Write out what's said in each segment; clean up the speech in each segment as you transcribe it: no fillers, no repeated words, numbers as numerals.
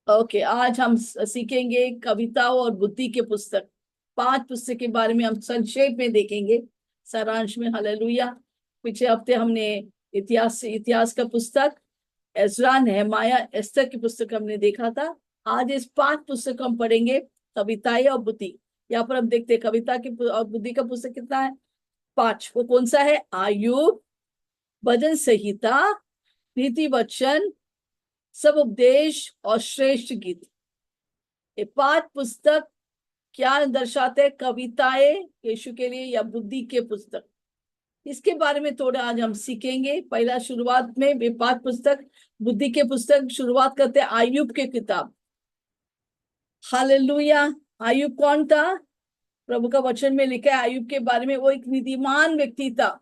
Okay, आज हम सीखेंगे कविताओं और बुद्धि के पुस्तक। 5 पुस्तक के बारे में हम संक्षेप में देखेंगे, सारांश में। हालेलुया। पिछले हफ्ते हमने इतिहास का पुस्तक, एजरा, नेहमाया, एस्तर की पुस्तक हमने देखा था। आज इस 5 पुस्तक हम पढ़ेंगे, कविताएं और बुद्धि। यहाँ पर हम देखते हैं कविता की और बुद्धि का पुस्तक कितना है। 5। वो कौन सा है? आयुब, भजन संहिता, नीति वचन, सब उपदेश और श्रेष्ठ गीत। ये 5 पुस्तक क्या दर्शाते हैं? कविताएं यीशु के लिए या बुद्धि के पुस्तक, इसके बारे में थोड़ा आज हम सीखेंगे। पहला शुरुआत में वे 5 पुस्तक, बुद्धि के पुस्तक, शुरुआत करते हैं आयुब के किताब। हालेलुया। आयुब कौन था? प्रभु का वचन में लिखा है आयुब के बारे में, वो एक नीतिमान व्यक्ति था।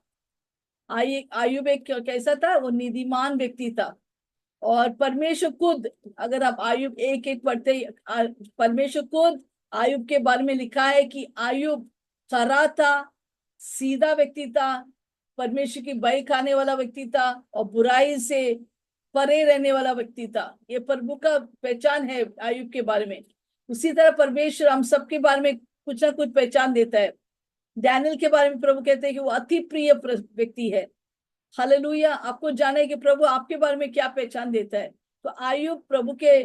आयुब एक कैसा था? वो नीतिमान व्यक्ति था। और परमेश्वर खुद, अगर आप आयुब 1:1 पढ़ते, परमेश्वर खुद आयुब के बारे में लिखा है कि आयुब खरा था, सीधा व्यक्ति था, परमेश्वर की भय खाने वाला व्यक्ति था और बुराई से परे रहने वाला व्यक्ति था। ये प्रभु का पहचान है आयुब के बारे में। उसी तरह परमेश्वर हम सबके बारे में कुछ ना कुछ पहचान देता है। डैनियल के बारे में प्रभु कहते हैं कि वो अति प्रिय व्यक्ति है। हालेलुया। आपको जाना है कि प्रभु आपके बारे में क्या पहचान देता है। तो आयुब प्रभु के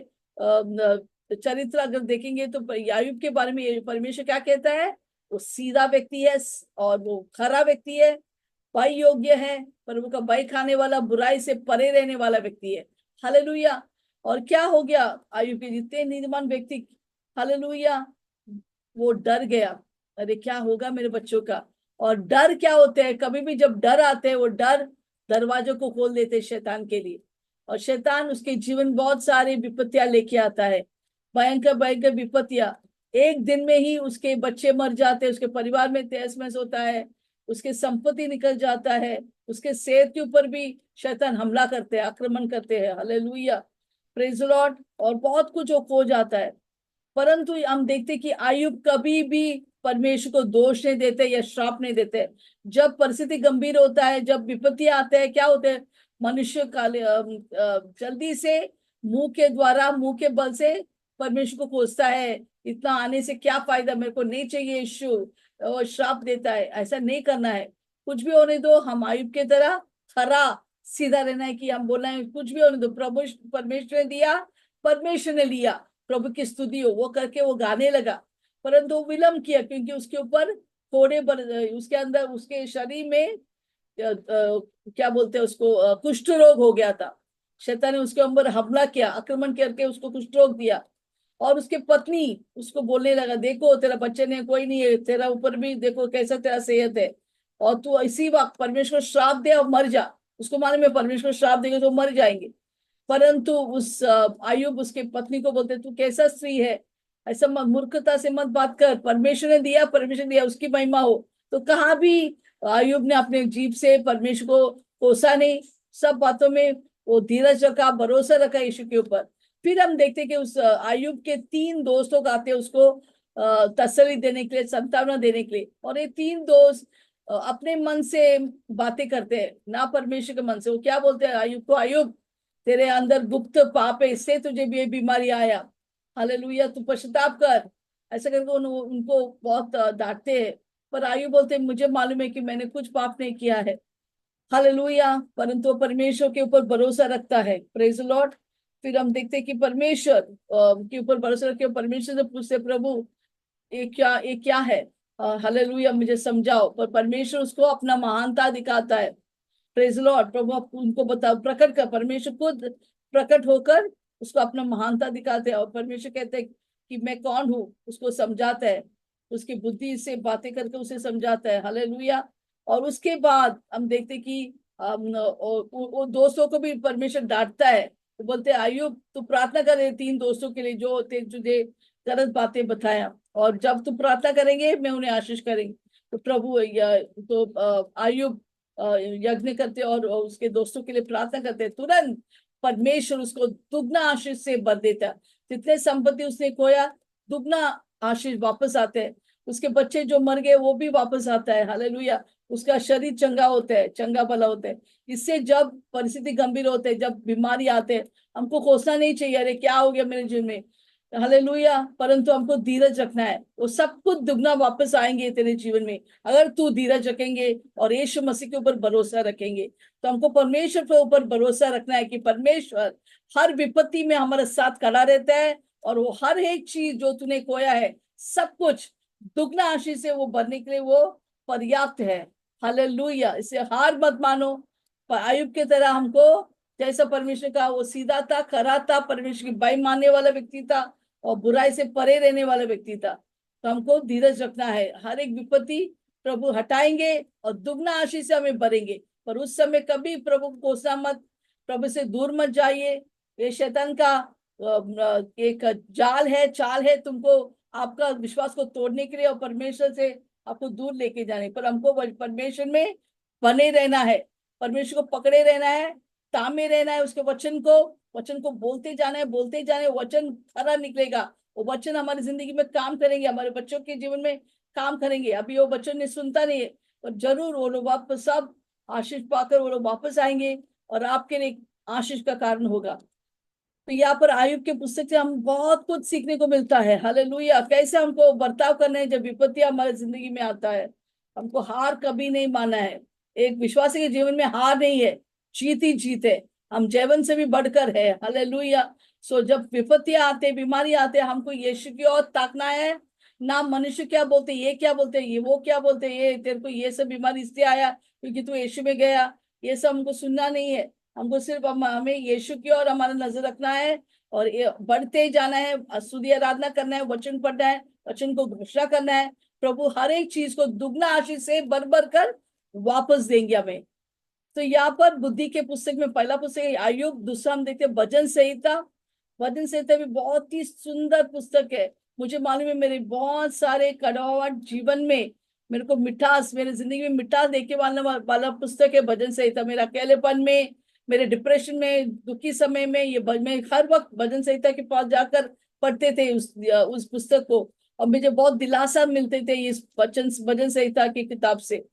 चरित्र अगर देखेंगे तो आयुब के बारे में परमेश्वर क्या कहता है? वो सीधा व्यक्ति है और वो खरा व्यक्ति है, भय योग्य है, प्रभु का भय खाने वाला, बुराई से परे रहने वाला व्यक्ति है। हालेलुया। और क्या हो गया आयुब के? जितने नीतिमान व्यक्ति, हालेलुया, वो डर गया। अरे क्या होगा मेरे बच्चों का? और डर क्या होते हैं? कभी भी जब डर आते हैं, वो डर दरवाजों को खोल देते हैं शैतान के लिए। और शैतान उसके जीवन बहुत सारी विपत्तियां लेके आता है, भयंकर भयंकर विपत्तियां। एक दिन में ही उसके बच्चे मर जाते हैं, उसके परिवार में तहस महस होता है, उसके संपत्ति निकल जाता है, उसके सेहत के ऊपर भी शैतान हमला करते हैं, आक्रमण करते हैं। Hallelujah, praise the Lord. और बहुत कुछ वो खो जाता है। परंतु हम देखते कि आयुब कभी भी परमेश्वर को दोष नहीं देते या श्राप नहीं देते। जब परिस्थिति गंभीर होता है, जब विपत्ति आते हैं, क्या होते हैं? मनुष्य जल्दी से मुंह के बल से परमेश्वर को कोसता है। इतना आने से क्या फायदा, मेरे को नहीं चाहिए यीशु, और श्राप देता है। ऐसा नहीं करना है। कुछ भी होने दो, हम आयुब के तरह खरा सीधा रहना है कि हम बोलना है कुछ भी होने दो, प्रभु परमेश्वर ने दिया, परमेश्वर ने लिया, प्रभु की स्तुति हो, वो करके वो गाने लगा। परंतु वो विलम्ब किया क्योंकि उसके ऊपर उसके अंदर, उसके शरीर में क्या बोलते हैं उसको, कुष्ठ रोग हो गया था। शैतान ने उसके ऊपर हमला किया, आक्रमण करके उसको कुष्ठ रोग दिया। और उसके पत्नी उसको बोलने लगा, देखो तेरा बच्चे ने कोई नहीं है, तेरा ऊपर भी देखो कैसा तेरा सेहत है, और तू इसी वक्त परमेश्वर श्राप दे और मर जा। उसको मालूम है परमेश्वर श्राप देंगे तो मर जाएंगे। परंतु उस आयुब उसके पत्नी को बोलते, तू कैसा स्त्री है, ऐसा मूर्खता से मत बात कर, परमेश्वर ने दिया, परमेश्वर ने दिया, उसकी महिमा हो। तो कहाँ भी आयुब ने अपने जीभ से परमेश्वर को कोसा नहीं। सब बातों में वो धीरज रखा, भरोसा रखा यीशु के ऊपर। फिर हम देखते कि उस आयुब के 3 दोस्त लोग आते हैं उसको तसल्ली देने के लिए, सांत्वना देने के लिए। और ये 3 दोस्त अपने मन से बातें करते हैं, ना परमेश्वर के मन से। वो क्या बोलते हैं आयुब को? आयुब, तेरे अंदर गुप्त पाप है, इससे तुझे भी ये बीमारी आया। हालेलुया, तू पश्चाताप कर। ऐसा करके उनको बहुत डांटते हैं। पर आयु बोलते हैं, मुझे मालूम है कि मैंने कुछ पाप नहीं किया है। हालेलुया। परंतु वो परमेश्वर के ऊपर भरोसा रखता है। Praise the Lord. फिर हम देखते हैं कि परमेश्वर के ऊपर भरोसा रखे, परमेश्वर से पूछते, प्रभु ये क्या है? हालेलुया, मुझे समझाओ। पर परमेश्वर उसको अपना महानता दिखाता है। Praise Lord. प्रभु उनको बता, प्रकट कर, परमेश्वर खुद प्रकट होकर उसको अपना महानता दिखाते हैं। और परमेश्वर कहते हैं कि मैं कौन हूँ, उसको समझाता है, उसकी बुद्धि से बातें करके उसे समझाता है। हालेलुया। और उसके बाद हम देखते कि वो दोस्तों को भी परमेश्वर डांटता है। तो बोलते हैं, आयुब तू प्रार्थना करे 3 दोस्तों के लिए जो तुझे गलत बातें बताया, और जब तू प्रार्थना करेंगे मैं उन्हें आशीष करेंगे। तो प्रभु आयुब यज्ञ करते और उसके दोस्तों के लिए प्रार्थना करते, तुरंत परमेश्वर उसको दुगना आशीष से भर देता। जितने संपत्ति उसने खोया, दुगना आशीष वापस आते हैं। उसके बच्चे जो मर गए वो भी वापस आता है, हालेलुया। उसका शरीर चंगा होता है, चंगा भला होता है। इससे जब परिस्थिति गंभीर होते हैं, जब बीमारी आते हैं, हमको कोसना नहीं चाहिए, अरे क्या हो गया मेरे जीवन में, हालेलुया। परंतु हमको धीरज रखना है, वो सब कुछ दुगना वापस आएंगे तेरे जीवन में, अगर तू धीरज रखेंगे और यीशु मसीह के ऊपर भरोसा रखेंगे। तो हमको परमेश्वर के ऊपर भरोसा रखना है कि परमेश्वर हर विपत्ति में हमारे साथ खड़ा रहता है, और वो हर एक चीज जो तूने खोया है, सब कुछ दुगना आशीष से वो भरने के लिए वो पर्याप्त है, हालेलुया। इसे हार मत मानो। पर आयुब की तरह हमको, जैसा परमेश्वर का, वो सीधा था, खरा था, परमेश्वर की भय मानने वाला व्यक्ति था, और बुराई से परे रहने वाला व्यक्ति था। तो हमको धीरज रखना है, हर एक विपत्ति प्रभु हटाएंगे और दुगना आशीष से हमें भरेंगे। पर उस समय कभी प्रभु को कोसना मत, प्रभु से दूर मत जाइए। ये शैतान का एक जाल है, चाल है, तुमको आपका विश्वास को तोड़ने के लिए और परमेश्वर से आपको दूर लेके जाने। पर हमको परमेश्वर में बने रहना है, परमेश्वर को पकड़े रहना है, तामे रहना है, उसके वचन को बोलते जाना है, बोलते जाना है। वचन खरा निकलेगा, वो वचन हमारी जिंदगी में काम करेंगे, हमारे बच्चों के जीवन में काम करेंगे। अभी वो बच्चों ने सुनता नहीं है, पर जरूर वो लोग वापस सब आशीष पाकर वो लोग वापस आएंगे, और आपके लिए आशीष का कारण होगा। तो यहाँ पर आयुब के पुस्तक से हम बहुत कुछ सीखने को मिलता है, हालेलुया। कैसे हमको बर्ताव करना है जब विपत्ति हमारी जिंदगी में आता है। हमको हार कभी नहीं माना है, एक विश्वासी के जीवन में हार नहीं है, जीत ही जीत है। हम जीवन से भी बढ़कर है, हालेलुया। सो जब विपत्तियां आते, बीमारी आते, हमको यीशु की ओर ताकना है, ना मनुष्य क्या बोलते, ये क्या बोलते, ये वो क्या बोलते, ये तेरे को ये सब बीमारी इसलिए आया क्योंकि तू यीशु में गया, ये सब हमको सुनना नहीं है। हमको सिर्फ हमें यीशु की ओर हमारा नजर रखना है, और ये बढ़ते ही जाना है, स्तुति आराधना करना है, वचन पढ़ना है, वचन को घोषणा करना है। प्रभु हर एक चीज को दुगना आशीष से भर भर कर वापस देंगे हमें। तो यहाँ पर बुद्धि के पुस्तक में पहला पुस्तक है आयुब, दूसरा हम देखते हैं भजन संहिता। भजन संहिता भी बहुत ही सुंदर पुस्तक है। मुझे मालूम है मेरे बहुत सारे कड़वाहट जीवन में मेरे को मिठास, मेरे जिंदगी में मिठास देके वाला पुस्तक है भजन संहिता। मेरे अकेलेपन में, मेरे डिप्रेशन में, दुखी समय में, ये मैं हर वक्त भजन संहिता के पास जाकर पढ़ते थे उस पुस्तक को, और मुझे बहुत दिलासा मिलते थे इस भजन संहिता की किताब से,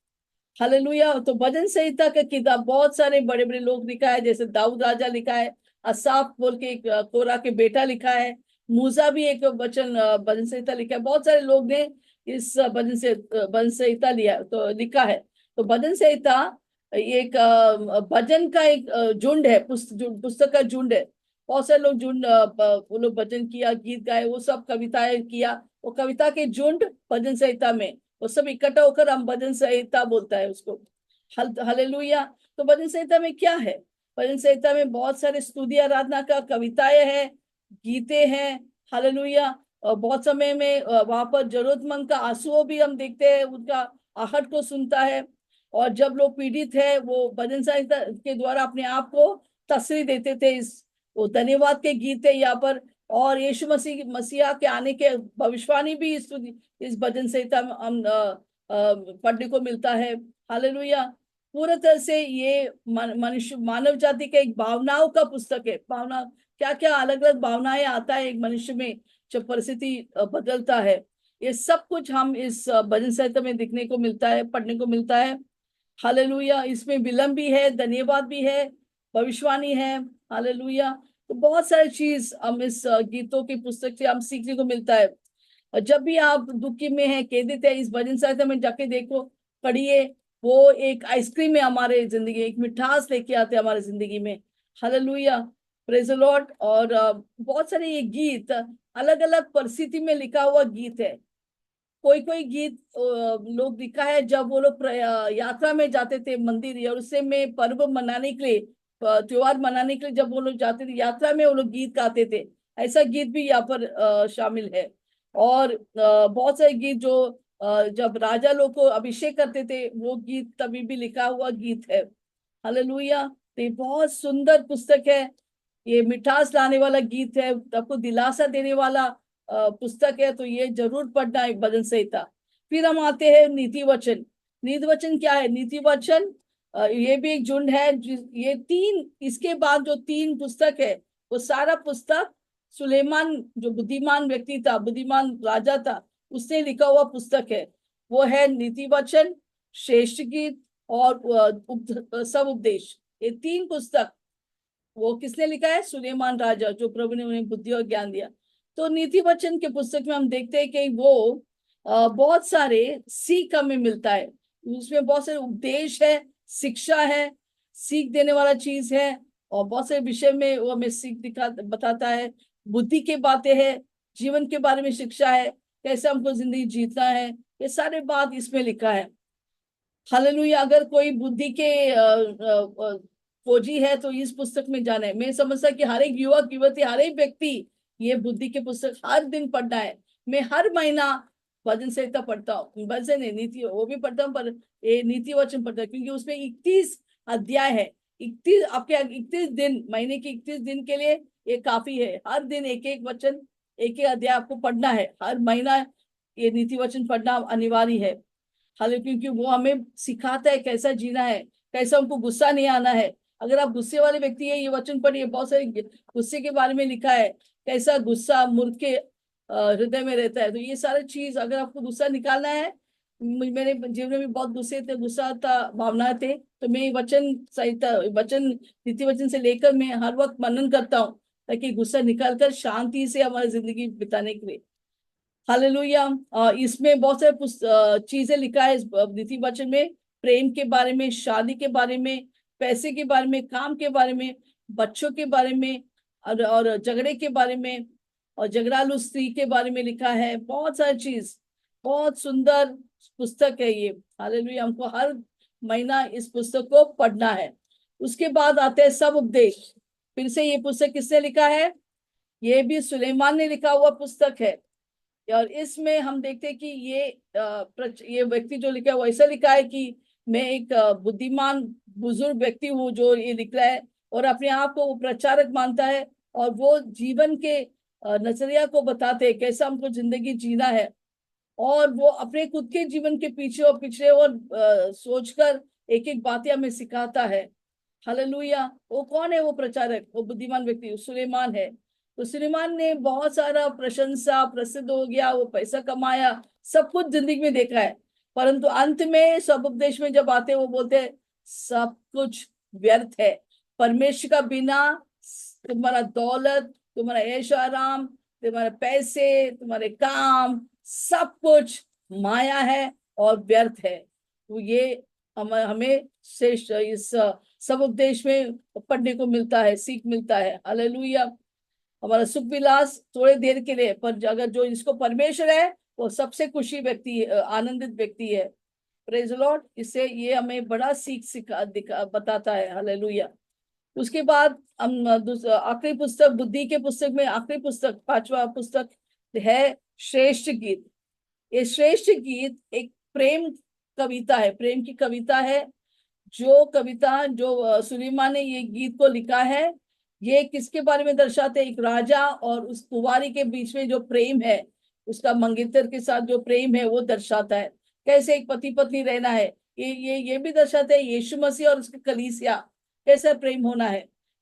हालेलुया। तो भजन संहिता का किताब बहुत सारे बड़े बड़े लोग लिखा है, जैसे दाऊद राजा लिखा है, असाफ बोल के एक कोरा के बेटा लिखा है, मूसा भी एक भजन संहिता लिखा है। बहुत सारे लोग ने इस भजन संहिता लिया तो लिखा है। तो भजन संहिता एक भजन का एक झुंड है, पुस्तक का झुंड है। बहुत सारे लोग झुंड, वो लोग भजन किया, गीत गाए, वो सब कविताएं किया, वो कविता के झुंड भजन संहिता में, वो सब इकट्ठा होकर हम भजन संहिता बोलता है उसको, हालेलुया। तो भजन संहिता में क्या है? भजन संहिता में बहुत सारे स्तुति आराधना का कविताएं हैं, गीते हैं, हालेलुया। और बहुत समय में वहां पर जरूरतमंद का आंसू भी हम देखते हैं, उनका आहट को सुनता है। और जब लोग पीड़ित है, वो भजन संहिता के द्वारा अपने आप को तसल्ली देते थे। इस वो धन्यवाद के गीत है यहाँ पर। और यीशु मसीहा के आने के भविष्यवाणी भी इस भजन संहिता में हम पढ़ने को मिलता है, हालेलुया। पूरी तरह से ये मनुष्य मानव जाति का एक भावनाओं का पुस्तक है। भावना, क्या क्या अलग अलग भावनाएं आता है एक मनुष्य में जब परिस्थिति बदलता है, ये सब कुछ हम इस भजन संहिता में दिखने को मिलता है, पढ़ने को मिलता है, हालेलुया। इसमें विलंब भी है, धन्यवाद भी है, भविष्यवाणी है, हालेलुया। तो बहुत सारी चीज हम इस गीतों की पुस्तक से हम सीखने को मिलता है। और जब भी आप दुखी में है, खेदित है, इस भजन संहिता में जाके देखो, पढ़िए। वो एक आइसक्रीम है हमारे जिंदगी, एक मिठास लेके आते हैं हमारे जिंदगी में, हालेलुया, प्रेज द लॉर्ड। और बहुत सारे ये गीत अलग अलग परिस्थिति में लिखा हुआ गीत है। कोई कोई गीत लोग लिखा है जब वो लोग यात्रा में जाते थे मंदिर, या उससे में पर्व मनाने के लिए, त्योहार मनाने के लिए जब वो लोग जाते थे यात्रा में, वो लोग गीत गाते थे। ऐसा गीत भी यहाँ पर शामिल है। और बहुत सारे गीत जो जब राजा लोग को अभिषेक करते थे, वो गीत तभी भी लिखा हुआ गीत है, हालेलुया। तो ये बहुत सुंदर पुस्तक है, ये मिठास लाने वाला गीत है, आपको दिलासा देने वाला पुस्तक है। तो ये जरूर पढ़ना है भजन संहिता। फिर हम आते हैं नीति वचन। नीति वचन क्या है? नीति वचन ये भी एक झुंड है। ये तीन, इसके बाद जो तीन पुस्तक है, वो सारा पुस्तक सुलेमान जो बुद्धिमान व्यक्ति था, बुद्धिमान राजा था, उसने लिखा हुआ पुस्तक है, वो है नीति वचन, श्रेष्ठ गीत और सब उपदेश। ये 3 पुस्तक वो किसने लिखा है? सुलेमान राजा, जो प्रभु ने उन्हें बुद्धि और ज्ञान दिया। तो नीति वचन के पुस्तक में हम देखते हैं कि वो बहुत सारे सीख हमें मिलता है, उसमें बहुत सारे उपदेश है, शिक्षा है, सीख देने वाला चीज है, और बहुत सारे विषय में वो हमें सीख दिखा बताता है, बुद्धि के बातें हैं, जीवन के बारे में शिक्षा है, कैसे हमको जिंदगी जीतना है, ये सारे बात इसमें लिखा है। हालेलुया। अगर कोई बुद्धि के खोजी है तो इस पुस्तक में जाना है। मैं समझता कि हर एक युवक युवती, हर एक व्यक्ति ये बुद्धि के पुस्तक हर दिन पढ़ना है। मैं हर महीना भजन संहिता पढ़ता हूँ, भजन नहीं, नीति वो भी पढ़ता हूँ, पर ये नीति वचन पढ़ता हूँ, क्योंकि उसमें 31 अध्याय है। 31 आपके 31 दिन, महीने के 31 दिन के लिए ये काफी है। हर दिन एक एक वचन, एक एक अध्याय आपको पढ़ना है। हर महीना ये नीति वचन पढ़ना अनिवार्य है। हालांकि क्योंकि वो हमें सिखाता है कैसा जीना है, कैसा हमको गुस्सा नहीं आना है। अगर आप गुस्से वाले व्यक्ति है, ये वचन पढ़िए, बहुत सारे गुस्से के बारे में लिखा है, कैसा गुस्सा मूर्ख के हृदय में रहता है। तो ये सारे चीज, अगर आपको गुस्सा निकालना है, मेरे जीवन में भी बहुत गुस्से थे, गुस्सा था, भावनाएं थे, तो मैं वचन संहिता, वचन नीति वचन से लेकर मैं हर वक्त मनन करता हूँ, ताकि गुस्सा निकाल कर शांति से हमारी जिंदगी बिताने के लिए। हालेलुया। इसमें बहुत सारे चीजें लिखा है इस नीति वचन में, प्रेम के बारे में, शादी के बारे में, पैसे के बारे में, काम के बारे में, बच्चों के बारे में, और झगड़े के बारे में, और झगड़ालू स्त्री के बारे में लिखा है। बहुत सारी चीज, बहुत सुंदर पुस्तक है ये। हालेलुया। हमको हर महीना इस पुस्तक को पढ़ना है। उसके बाद आते हैं सब उपदेश। फिर से ये पुस्तक किसने लिखा है? ये भी सुलेमान ने लिखा हुआ पुस्तक है। और इसमें हम देखते हैं कि ये व्यक्ति जो लिखा है वो ऐसा लिखा है कि मैं एक बुद्धिमान बुजुर्ग व्यक्ति हूँ जो ये लिख रहा है, और अपने आप को वो प्रचारक मानता है, और वो जीवन के नजरिया को बताते हैं कैसा हमको जिंदगी जीना है। और वो अपने खुद के जीवन के पीछे और पिछड़े और सोचकर एक एक बातें हमें सिखाता है। हालेलुया। वो कौन है? वो प्रचारक, वो बुद्धिमान व्यक्ति सुलेमान है। तो सुलेमान ने बहुत सारा प्रशंसा, प्रसिद्ध हो गया, वो पैसा कमाया, सब कुछ जिंदगी में देखा है, परंतु अंत में सब उपदेश में जब आते वो बोलते हैं सब कुछ व्यर्थ है। परमेश्वर का बिना तुम्हारा दौलत, तुम्हारा ऐश आराम, तुम्हारे पैसे, तुम्हारे काम, सब कुछ माया है और व्यर्थ है। तो ये हमें श्रेष्ठ इस सब उपदेश में पढ़ने को मिलता है, सीख मिलता है। हालेलुया। हमारा सुख विलास थोड़े देर के लिए, पर अगर जो इसको परमेश्वर है वो सबसे खुशी व्यक्ति, आनंदित व्यक्ति है। Praise Lord. इससे ये हमें बड़ा सीख बताता है। हालेलुया। उसके बाद हम आखिरी पुस्तक, बुद्धि के पुस्तक में आखिरी पुस्तक, 5वां पुस्तक है श्रेष्ठ गीत। ये श्रेष्ठ गीत एक प्रेम कविता है, प्रेम की कविता है। जो कविता, जो सुलेमान ने ये गीत को लिखा है, ये किसके बारे में दर्शाते हैं? एक राजा और उस कुंवारी के बीच में जो प्रेम है, उसका मंगेतर के साथ जो प्रेम है वो दर्शाता है। कैसे एक पति पत्नी रहना है, ये भी दर्शाता है यीशु मसीह और उसकी कलीसिया कैसा प्रेम होना है।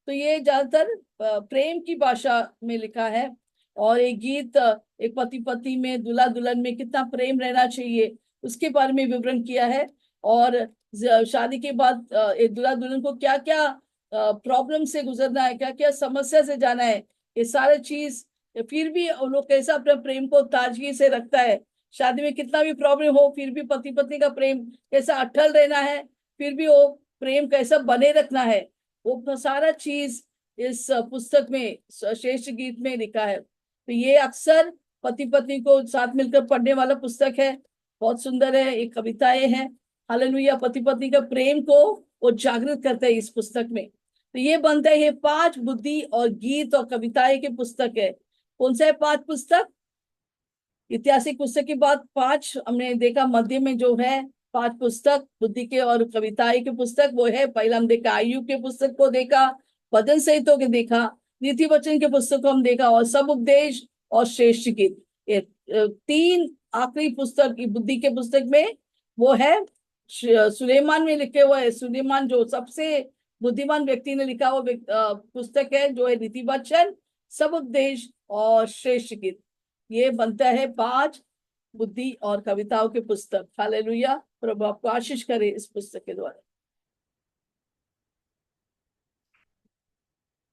तो ये ज्यादातर प्रेम की भाषा में लिखा है। और एक गीत एक पति पत्नी में, दूल्हा दुल्हन में कितना प्रेम रहना चाहिए, उसके बारे में विवरण किया है। और शादी के बाद एक दूल्हा दुल्हन को क्या क्या प्रॉब्लम से गुजरना है, क्या क्या समस्या से जाना है, ये सारे चीज, फिर भी वो लोग कैसा अपने प्रेम को ताजगी से रखता है। शादी में कितना भी प्रॉब्लम हो, फिर भी पति पत्नी का प्रेम कैसा अटल रहना है, फिर भी वो प्रेम कैसा बने रखना है, वो सारा चीज इस पुस्तक में, श्रेष्ठ गीत में लिखा है। तो ये अक्सर पति पत्नी को साथ मिलकर पढ़ने वाला पुस्तक है। बहुत सुंदर है, ये कविताएं हैं। हालेलुया। पति पत्नी का प्रेम को वो जागृत करता है इस पुस्तक में। तो ये बनता है, ये 5 बुद्धि और गीत और कविताएं के पुस्तक है। कौन सा है 5 पुस्तक? ऐतिहासिक पुस्तक की बात 5 हमने देखा, मध्य में जो है 5 पुस्तक बुद्धि के और कविताएं के पुस्तक वो है। पहला हम देखा आयुब के पुस्तक को देखा, भजन संहिता के देखा, नीति वचन के पुस्तक को हम देखा, और सब उपदेश और श्रेष्ठ गीत। ये 3 आखिरी पुस्तक की बुद्धि के पुस्तक में वो है सुलेमान में लिखे हुए है। सुलेमान जो सबसे बुद्धिमान व्यक्ति ने लिखा हुआ पुस्तक है, जो है नीति वचन, सब उपदेश और श्रेष्ठ गीत। ये बनता है 5 बुद्धि और कविताओं की पुस्तक। हालेलुया। प्रभु आपको आशीष करे इस पुस्तक के द्वारा।